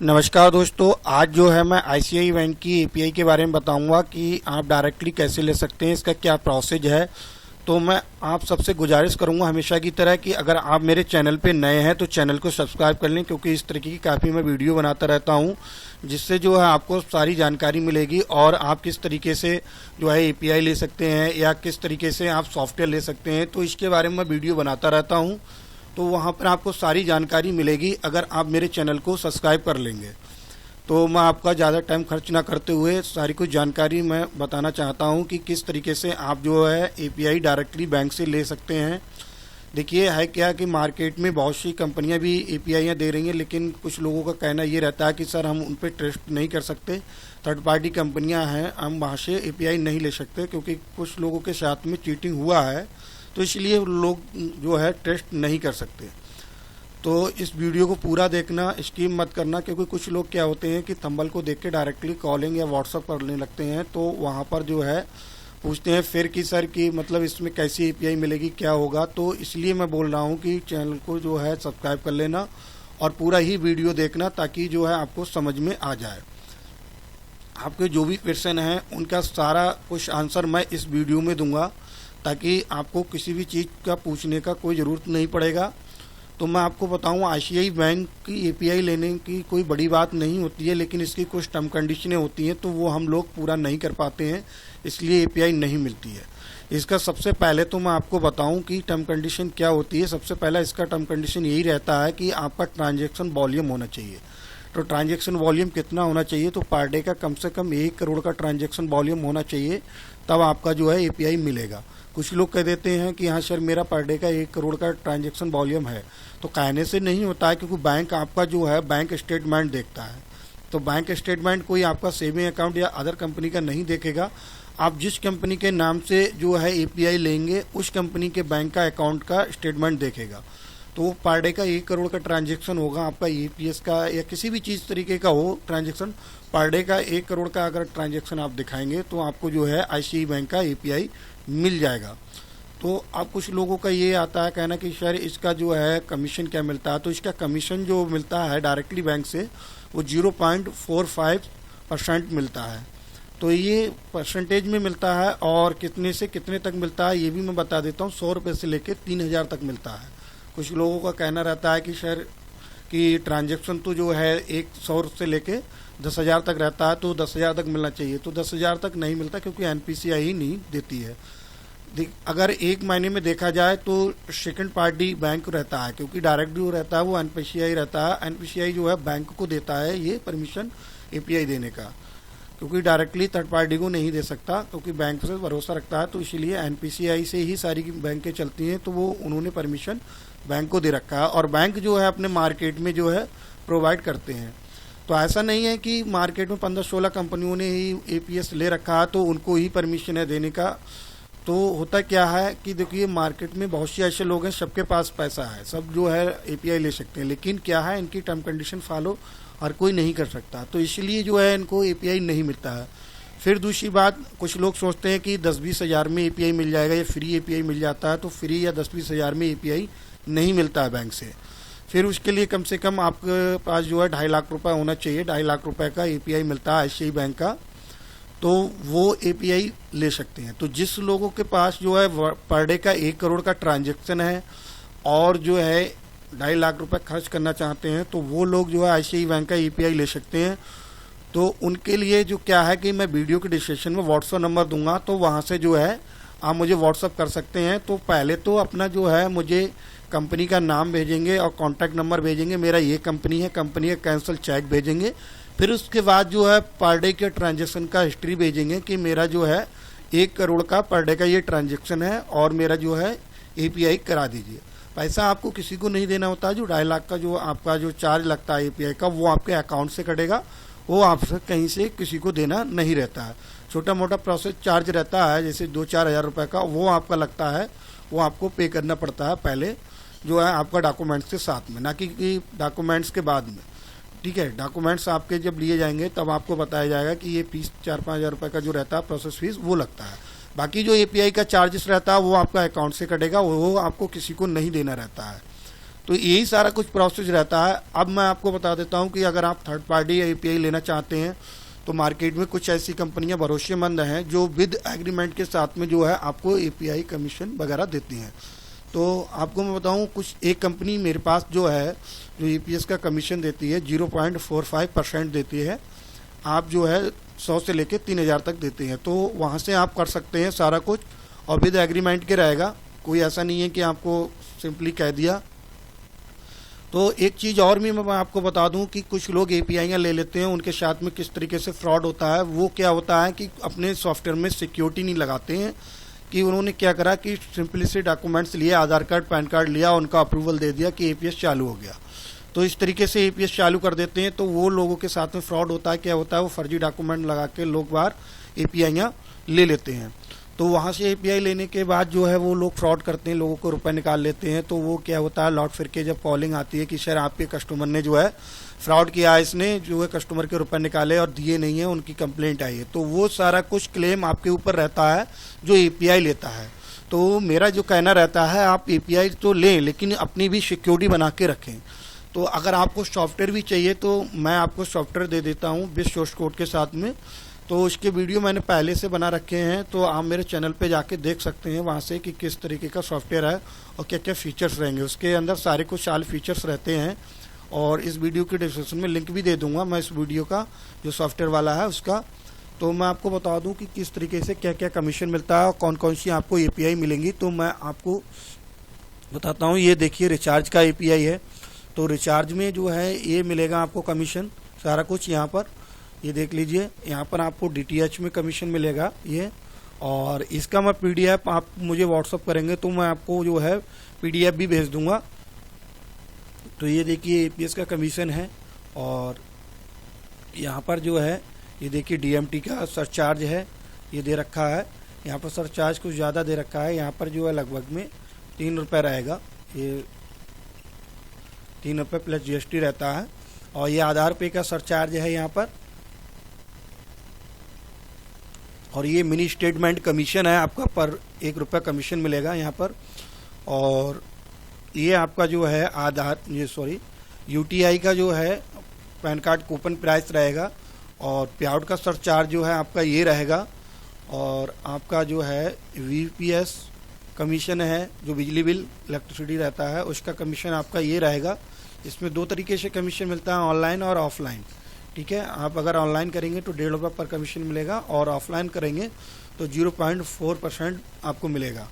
नमस्कार दोस्तों, आज जो है मैं आईसीआई बैंक की एपीआई के बारे में बताऊंगा कि आप डायरेक्टली कैसे ले सकते हैं, इसका क्या प्रोसेस है। तो मैं आप सबसे गुजारिश करूंगा हमेशा की तरह कि अगर आप मेरे चैनल पे नए हैं तो चैनल को सब्सक्राइब कर लें, क्योंकि इस तरीके की काफ़ी मैं वीडियो बनाता रहता हूं, जिससे जो है आपको सारी जानकारी मिलेगी और आप किस तरीके से जो है एपीआई ले सकते हैं या किस तरीके से आप सॉफ्टवेयर ले सकते हैं। तो इसके बारे में मैं वीडियो बनाता रहता हूँ, तो वहाँ पर आपको सारी जानकारी मिलेगी अगर आप मेरे चैनल को सब्सक्राइब कर लेंगे। तो मैं आपका ज़्यादा टाइम खर्च ना करते हुए सारी कुछ जानकारी मैं बताना चाहता हूँ कि किस तरीके से आप जो है एपीआई डायरेक्टली बैंक से ले सकते हैं। देखिए है क्या कि मार्केट में बहुत सी कंपनियां भी एपीआईयाँ दे रही हैं, लेकिन कुछ लोगों का कहना ये रहता है कि सर हम उन पर ट्रस्ट नहीं कर सकते, थर्ड पार्टी कंपनियां हैं, हम वहाँ से एपीआई नहीं ले सकते क्योंकि कुछ लोगों के साथ में चीटिंग हुआ है, तो इसलिए लोग जो है ट्रस्ट नहीं कर सकते। तो इस वीडियो को पूरा देखना, स्किप मत करना, क्योंकि कुछ लोग क्या होते हैं कि थंबनेल को देख के डायरेक्टली कॉलिंग या व्हाट्सअप करने लगते हैं, तो वहाँ पर जो है पूछते हैं फिर कि सर कि मतलब इसमें कैसी एपीआई मिलेगी, क्या होगा। तो इसलिए मैं बोल रहा हूँ कि चैनल को जो है सब्सक्राइब कर लेना और पूरा ही वीडियो देखना, ताकि जो है आपको समझ में आ जाए। आपके जो भी क्वेश्चन हैं उनका सारा कुछ आंसर मैं इस वीडियो में दूंगा, ताकि आपको किसी भी चीज़ का पूछने का कोई ज़रूरत नहीं पड़ेगा। तो मैं आपको बताऊं, आईसीआई बैंक की एपीआई लेने की कोई बड़ी बात नहीं होती है, लेकिन इसकी कुछ टर्म कंडीशनें होती हैं, तो वो हम लोग पूरा नहीं कर पाते हैं, इसलिए एपीआई नहीं मिलती है। इसका सबसे पहले तो मैं आपको बताऊं कि टर्म कंडीशन क्या होती है। सबसे पहला इसका टर्म कंडीशन यही रहता है कि आपका ट्रांजैक्शन वॉल्यूम होना चाहिए। तो ट्रांजैक्शन वॉल्यूम कितना होना चाहिए, तो पर डे का कम से कम 1 करोड़ का ट्रांजैक्शन वॉल्यूम होना चाहिए, तब आपका जो है एपीआई मिलेगा। कुछ लोग कह देते हैं कि हाँ सर मेरा पर डे का 1 करोड़ का ट्रांजैक्शन वॉल्यूम है, तो कहने से नहीं होता है, क्योंकि बैंक आपका जो है बैंक स्टेटमेंट देखता है। तो बैंक स्टेटमेंट कोई आपका सेविंग अकाउंट या अदर कंपनी का नहीं देखेगा। आप जिस कंपनी के नाम से जो है एपीआई लेंगे उस कंपनी के बैंक का अकाउंट का स्टेटमेंट देखेगा। तो पर डे का 1 करोड़ का ट्रांजैक्शन होगा आपका, ईपीएस का या किसी भी चीज़ तरीके का हो ट्रांजैक्शन, पर डे का 1 करोड़ का अगर ट्रांजैक्शन आप दिखाएंगे तो आपको जो है आईसीआई बैंक का एपीआई मिल जाएगा। तो अब कुछ लोगों का ये आता है कहना कि सर इसका जो है कमीशन क्या मिलता है। तो इसका कमीशन जो मिलता है डायरेक्टली बैंक से वो 0.45% मिलता है। तो ये परसेंटेज में मिलता है, और कितने से कितने तक मिलता है ये भी मैं बता देता हूँ। 100 रुपये से लेकर 3000 तक मिलता है। कुछ लोगों का कहना रहता है कि सर कि ट्रांजैक्शन तो जो है 100 से लेके 10,000 तक रहता है, तो 10,000 तक मिलना चाहिए। तो 10,000 तक नहीं मिलता, क्योंकि एनपीसीआई ही नहीं देती है। अगर एक महीने में देखा जाए तो सेकंड पार्टी बैंक रहता है, क्योंकि डायरेक्ट जो रहता है वो एनपीसीआई रहता है। एनपीसीआई जो है बैंक को देता है ये परमिशन एपीआई देने का, क्योंकि डायरेक्टली थर्ड पार्टी को नहीं दे सकता, क्योंकि बैंक से भरोसा रखता है। तो इसीलिए एनपीसीआई से ही सारी बैंकें चलती हैं, तो वो उन्होंने परमिशन बैंक को दे रखा है, और बैंक जो है अपने मार्केट में जो है प्रोवाइड करते हैं। तो ऐसा नहीं है कि मार्केट में 15-16 कंपनियों ने ही एपीएस ले रखा है तो उनको ही परमिशन है देने का। तो होता क्या है कि देखिए मार्केट में बहुत से ऐसे लोग हैं, सबके पास पैसा है, सब जो है एपीआई ले सकते हैं, लेकिन क्या है इनकी टर्म कंडीशन फॉलो हर कोई नहीं कर सकता, तो इसलिए जो है इनको एपीआई नहीं मिलता है। फिर दूसरी बात, कुछ लोग सोचते हैं कि 10-20 हज़ार में एपीआई मिल जाएगा या फ्री एपीआई मिल जाता है। तो फ्री या 10-20 हज़ार में एपीआई नहीं मिलता है बैंक से। फिर उसके लिए कम से कम आपके पास जो है 2.5 लाख रुपए होना चाहिए। 2.5 लाख रुपए का एपीआई मिलता है आईसीआई बैंक का, तो वो एपीआई ले सकते हैं। तो जिस लोगों के पास जो है पर डे का 1 करोड़ का ट्रांजैक्शन है और जो है 2.5 लाख रुपए खर्च करना चाहते हैं, तो वो लोग जो है आईसीआई बैंक का एपीआई ले सकते हैं। तो उनके लिए जो क्या है कि मैं वीडियो के डिस्क्रिप्शन में व्हाट्सएप नंबर दूंगा, तो वहाँ से जो है आप मुझे व्हाट्सअप कर सकते हैं। तो पहले तो अपना जो है मुझे कंपनी का नाम भेजेंगे और कॉन्टैक्ट नंबर भेजेंगे, मेरा ये कंपनी है, कंपनी का कैंसिल चेक भेजेंगे। फिर उसके बाद जो है पर डे के ट्रांजैक्शन का हिस्ट्री भेजेंगे कि मेरा जो है 1 करोड़ का पर डे का ये ट्रांजैक्शन है और मेरा जो है एपीआई करा दीजिए। पैसा आपको किसी को नहीं देना होता है। जो 2.5 लाख का जो आपका जो चार्ज लगता है एपीआई का, वो आपके अकाउंट से कटेगा, वो आपसे कहीं से किसी को देना नहीं रहता है। छोटा मोटा प्रोसेस चार्ज रहता है, जैसे 2-4 हज़ार रुपये का, वो आपका लगता है, वो आपको पे करना पड़ता है पहले जो है आपका डॉक्यूमेंट्स के साथ में, ना कि डॉक्यूमेंट्स के बाद में। ठीक है, डॉक्यूमेंट्स आपके जब लिए जाएंगे तब आपको बताया जाएगा कि ये फीस 4-5 हज़ार रुपये का जो रहता है प्रोसेस फीस वो लगता है। बाकी जो एपीआई का चार्जेस रहता है वो आपका अकाउंट से कटेगा, वो आपको किसी को नहीं देना रहता है। तो यही सारा कुछ प्रोसेस रहता है। अब मैं आपको बता देता हूँ कि अगर आप थर्ड पार्टी एपीआई लेना चाहते हैं तो मार्केट में कुछ ऐसी कंपनियां भरोसेमंद हैं जो विद एग्रीमेंट के साथ में जो है आपको एपीआई कमीशन वगैरह देती हैं। तो आपको मैं बताऊं, कुछ एक कंपनी मेरे पास जो है जो ईपीएस का कमीशन देती है 0.45% देती है। आप जो है 100 से लेके 3000 तक देते हैं, तो वहाँ से आप कर सकते हैं सारा कुछ और विद एग्रीमेंट के रहेगा। कोई ऐसा नहीं है कि आपको सिंपली कह दिया। तो एक चीज़ और भी मैं आपको बता दूं कि कुछ लोग एपीआईयाँ ले लेते हैं, उनके साथ में किस तरीके से फ्रॉड होता है। वो क्या होता है कि अपने सॉफ्टवेयर में सिक्योरिटी नहीं लगाते हैं, कि उन्होंने क्या करा कि सिंपली से डॉक्यूमेंट्स लिए, आधार कार्ड पैन कार्ड लिया, उनका अप्रूवल दे दिया कि एपीएस चालू हो गया। तो इस तरीके से एपीएस चालू कर देते हैं, तो वो लोगों के साथ में फ्रॉड होता है। क्या होता है, वो फर्जी डॉक्यूमेंट लगा के लोग बाहर एपीआईयाँ ले लेते हैं। तो वहाँ से एपीआई लेने के बाद जो है वो लोग फ्रॉड करते हैं, लोगों को रुपए निकाल लेते हैं। तो वो क्या होता है, लौट फिर के जब कॉलिंग आती है कि सर आपके कस्टमर ने जो है फ्रॉड किया, इसने जो है कस्टमर के रुपए निकाले और दिए नहीं है, उनकी कंप्लेंट आई है, तो वो सारा कुछ क्लेम आपके ऊपर रहता है जो एपीआई लेता है। तो मेरा जो कहना रहता है, आप एपीआई तो लें लेकिन अपनी भी सिक्योरिटी बना के रखें। तो अगर आपको सॉफ्टवेयर भी चाहिए तो मैं आपको सॉफ्टवेयर दे देता हूँ विद सोर्स कोड के साथ में। तो उसके वीडियो मैंने पहले से बना रखे हैं, तो आप मेरे चैनल पे जाके देख सकते हैं वहाँ से कि किस तरीके का सॉफ्टवेयर है और क्या क्या फीचर्स रहेंगे। उसके अंदर सारे कुछ साल फीचर्स रहते हैं और इस वीडियो के डिस्क्रिप्शन में लिंक भी दे दूंगा मैं इस वीडियो का, जो सॉफ्टवेयर वाला है उसका। तो मैं आपको बता दूं कि किस तरीके से क्या क्या कमीशन मिलता है और कौन कौन सी आपको एपीआई मिलेंगी। तो मैं आपको बताता हूँ। ये देखिए रिचार्ज का एपीआई है, तो रिचार्ज में जो है ये मिलेगा आपको कमीशन सारा कुछ। यहाँ पर ये देख लीजिए, यहाँ पर आपको डीटीएच में कमीशन मिलेगा ये। और इसका मैं पीडीएफ आप मुझे व्हाट्सअप करेंगे तो मैं आपको जो है पीडीएफ भी भेज दूंगा। तो ये देखिए एपीएस का कमीशन है। और यहाँ पर जो है ये देखिए डीएमटी का सरचार्ज है, ये दे रखा है। यहाँ पर सरचार्ज कुछ ज़्यादा दे रखा है, यहाँ पर जो है लगभग में 3 रुपये रहेगा, ये 3 रुपये प्लस जीएसटी रहता है। और ये आधार पे का सरचार्ज है यहाँ पर। और ये मिनी स्टेटमेंट कमीशन है आपका, पर 1 रुपया कमीशन मिलेगा यहाँ पर। और ये आपका जो है यूटीआई का जो है पैन कार्ड कूपन प्राइस रहेगा। और पेआउट का सरचार्ज जो है आपका ये रहेगा। और आपका जो है वीपीएस कमीशन है, जो बिजली बिल इलेक्ट्रिसिटी रहता है उसका कमीशन आपका ये रहेगा। इसमें 2 तरीके से कमीशन मिलता है, ऑनलाइन और ऑफलाइन। ठीक है, आप अगर ऑनलाइन करेंगे तो 1.5 रुपये पर कमीशन मिलेगा और ऑफलाइन करेंगे तो 0.4% आपको मिलेगा।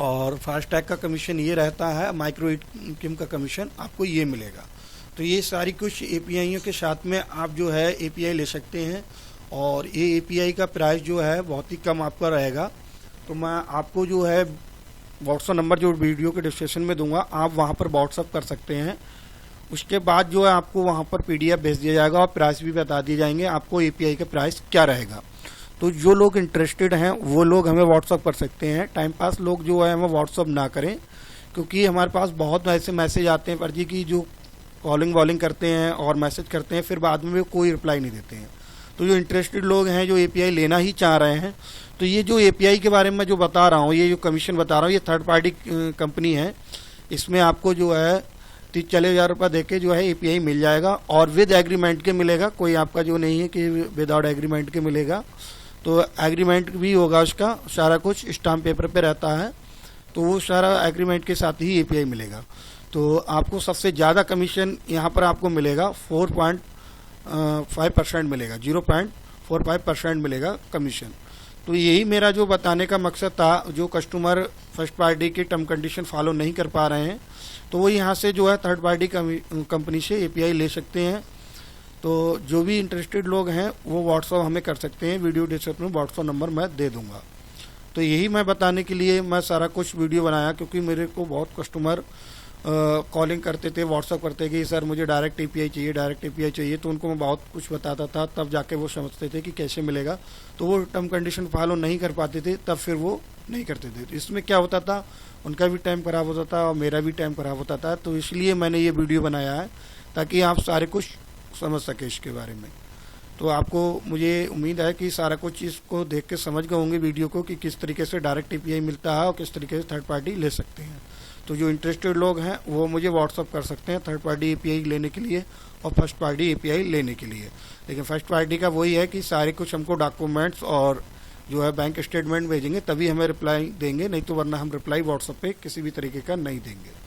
और फास्टैग का कमीशन ये रहता है, माइक्रो एटीएम का कमीशन आपको ये मिलेगा। तो ये सारी कुछ एपीआईयों के साथ में आप जो है एपीआई ले सकते हैं। और ये एपीआई का प्राइस जो है बहुत ही कम आपका रहेगा। तो मैं आपको जो है व्हाट्सअप नंबर जो वीडियो के डिस्क्रिप्शन में दूंगा, आप वहाँ पर व्हाट्सअप कर सकते हैं। उसके बाद जो है आपको वहाँ पर पीडीएफ भेज दिया जाएगा और प्राइस भी बता दिए जाएंगे आपको एपीआई का प्राइस क्या रहेगा। तो जो लोग इंटरेस्टेड हैं वो लोग हमें व्हाट्सअप कर सकते हैं। टाइम पास लोग जो है हमें व्हाट्सअप ना करें, क्योंकि हमारे पास बहुत ऐसे मैसेज आते हैं फर्जी की, जो कॉलिंग करते हैं और मैसेज करते हैं, फिर बाद में कोई रिप्लाई नहीं देते हैं। तो जो इंटरेस्टेड लोग हैं, जो एपीआई लेना ही चाह रहे हैं, तो ये जो एपीआई के बारे में जो बता रहा हूँ, ये जो कमीशन बता रहा हूँ, ये थर्ड पार्टी कंपनी है। इसमें आपको जो है 30-40 रुपये दे के जो है एपीआई मिल जाएगा और विद एग्रीमेंट के मिलेगा। कोई आपका जो नहीं है कि विदाउट एग्रीमेंट के मिलेगा, तो एग्रीमेंट भी होगा उसका, सारा कुछ स्टाम्प पेपर पे रहता है। तो वो सारा एग्रीमेंट के साथ ही एपीआई मिलेगा। तो आपको सबसे ज़्यादा कमीशन यहाँ पर आपको मिलेगा 4.5% मिलेगा, 0.45% मिलेगा कमीशन। तो यही मेरा जो बताने का मकसद था। जो कस्टमर फर्स्ट पार्टी के टर्म कंडीशन फॉलो नहीं कर पा रहे हैं, तो वो यहाँ से जो है थर्ड पार्टी कंपनी से एपीआई ले सकते हैं। तो जो भी इंटरेस्टेड लोग हैं वो व्हाट्सअप हमें कर सकते हैं, वीडियो डिस्क्रिप्शन में व्हाट्सअप नंबर मैं दे दूंगा। तो यही मैं बताने के लिए मैं सारा कुछ वीडियो बनाया, क्योंकि मेरे को बहुत कस्टमर कॉलिंग करते थे, व्हाट्सअप करते कि सर मुझे डायरेक्ट एपीआई चाहिए, डायरेक्ट एपीआई चाहिए। तो उनको मैं बहुत कुछ बताता था, तब जाके वो समझते थे कि कैसे मिलेगा। तो वो टर्म कंडीशन फॉलो नहीं कर पाते थे, तब फिर वो नहीं करते थे। इसमें क्या होता था, उनका भी टाइम ख़राब होता था और मेरा भी टाइम ख़राब होता था। तो इसलिए मैंने ये वीडियो बनाया है, ताकि आप सारे कुछ समझ सके इसके बारे में। तो आपको मुझे उम्मीद है कि सारा कुछ इसको देख के समझ गए होंगे वीडियो को, कि किस तरीके से डायरेक्ट एपीआई मिलता है और किस तरीके से थर्ड पार्टी ले सकते हैं। तो जो इंटरेस्टेड लोग हैं वो मुझे व्हाट्सअप कर सकते हैं थर्ड पार्टी एपीआई लेने के लिए और फर्स्ट पार्टी एपीआई लेने के लिए। लेकिन फर्स्ट पार्टी का वही है कि सारे कुछ हमको डॉक्यूमेंट्स और जो है बैंक स्टेटमेंट भेजेंगे तभी हमें रिप्लाई देंगे, नहीं तो वरना हम रिप्लाई व्हाट्सएप पे किसी भी तरीके का नहीं देंगे।